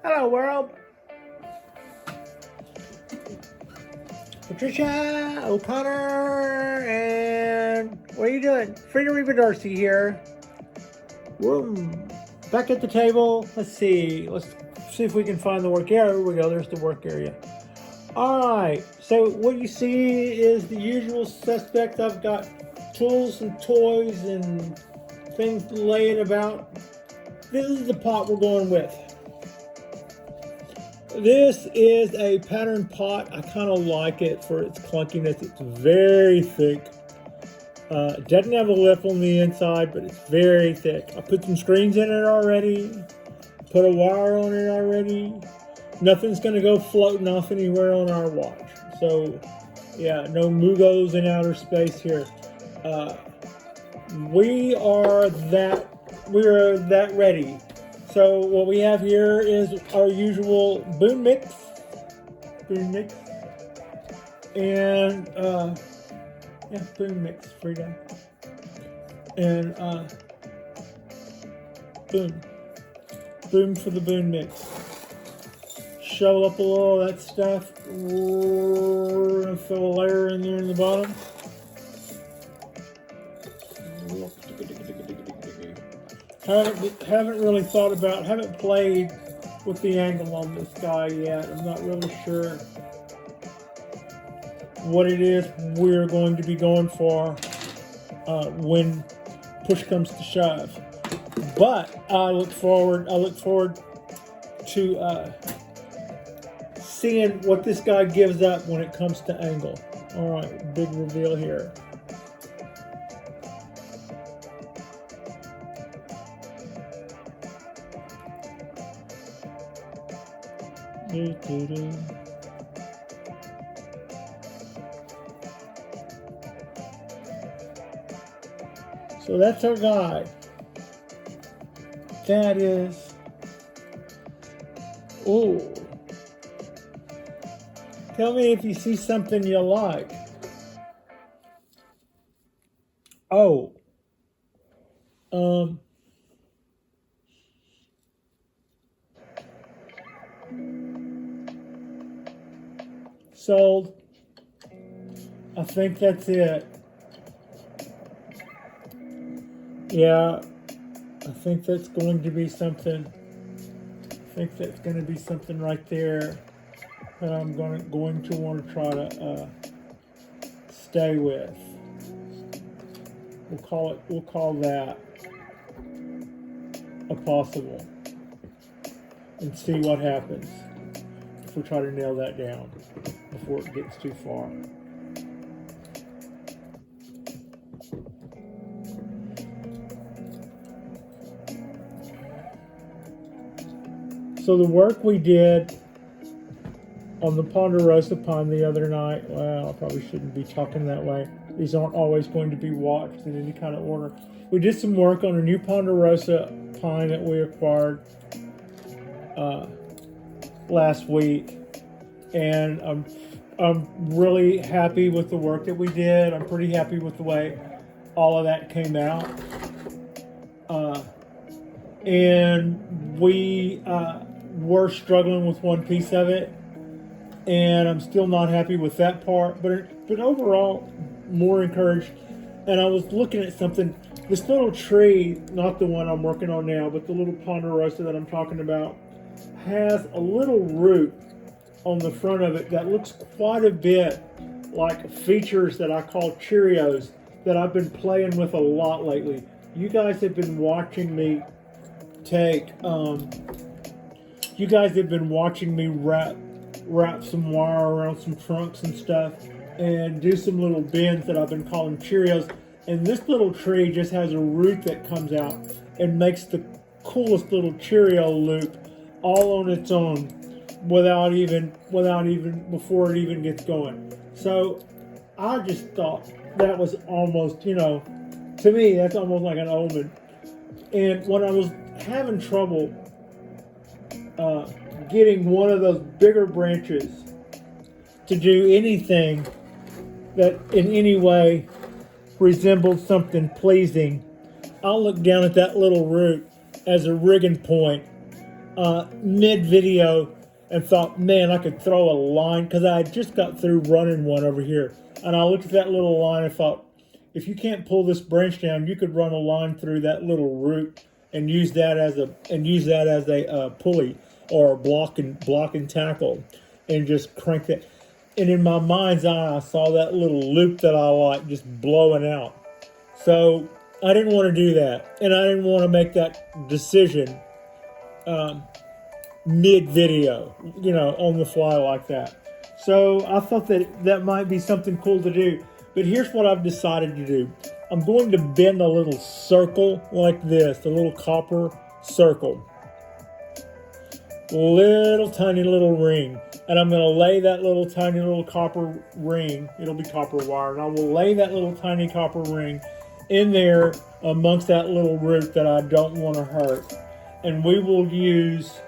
Hello, world. Patricia, O'Connor, and what are you doing? Frida Reba Darcy here. We're back at the table. Let's see if we can find the work area. Here we go. There's the work area. All right. So what you see is the usual suspects. I've got tools and toys and things laying about. This is the pot we're going with. This is a pattern pot. I kind of like it for its clunkiness. It's very thick. It doesn't have a lip on the inside, but it's very thick. I put some screens in it already. Put a wire on it already. Nothing's going to go floating off anywhere on our watch. So, yeah, no Mugos in outer space here. We're that ready. So what we have here is our usual boom mix, and boom mix, Frida, and boom for the boom mix. Shovel up a little of that stuff. We're gonna fill a layer in there in the bottom. Haven't played with the angle on this guy yet. I'm not really sure what it is we're going to be going for when push comes to shove. But I look forward to seeing what this guy gives up when it comes to angle. All right, big reveal here. So that's our guy. That is. Oh. Tell me if you see something you like. Oh. Sold. I think that's it. Yeah, I think that's going to be something. I think that's going to be something right there that I'm going to want to try to stay with. We'll call that a possible, and see what happens if we try to nail that down before it gets too far. So the work we did on the Ponderosa Pine the other night, well, I probably shouldn't be talking that way. These aren't always going to be watched in any kind of order. We did some work on a new Ponderosa Pine that we acquired last week, and I'm really happy with the work that we did. I'm pretty happy with the way all of that came out. And we were struggling with one piece of it, and I'm still not happy with that part, but overall more encouraged. And I was looking at something, this little tree, not the one I'm working on now, but the little Ponderosa that I'm talking about, has a little root on the front of it that looks quite a bit like features that I call Cheerios that I've been playing with a lot lately. You guys have been watching me wrap some wire around some trunks and stuff and do some little bends that I've been calling Cheerios. And this little tree just has a root that comes out and makes the coolest little Cheerio loop all on its own without even before it even gets going. So I just thought that was almost, to me, that's almost like an omen. And when I was having trouble getting one of those bigger branches to do anything that in any way resembled something pleasing, I'll look down at that little root as a rigging point mid-video and thought, man, I could throw a line, because I had just got through running one over here. And I looked at that little line and thought, if you can't pull this branch down, you could run a line through that little root and use that as a pulley or block and tackle, and just crank that. And in my mind's eye, I saw that little loop that I like just blowing out. So I didn't want to do that, and I didn't want to make that decision mid-video, on the fly like that. So I thought that might be something cool to do. But here's what I've decided to do. I'm going to bend a little circle like this, a little copper circle. Little tiny little ring. And I'm going to lay that little tiny little copper ring, it'll be copper wire, and I will lay that little tiny copper ring in there amongst that little root that I don't want to hurt. And we will use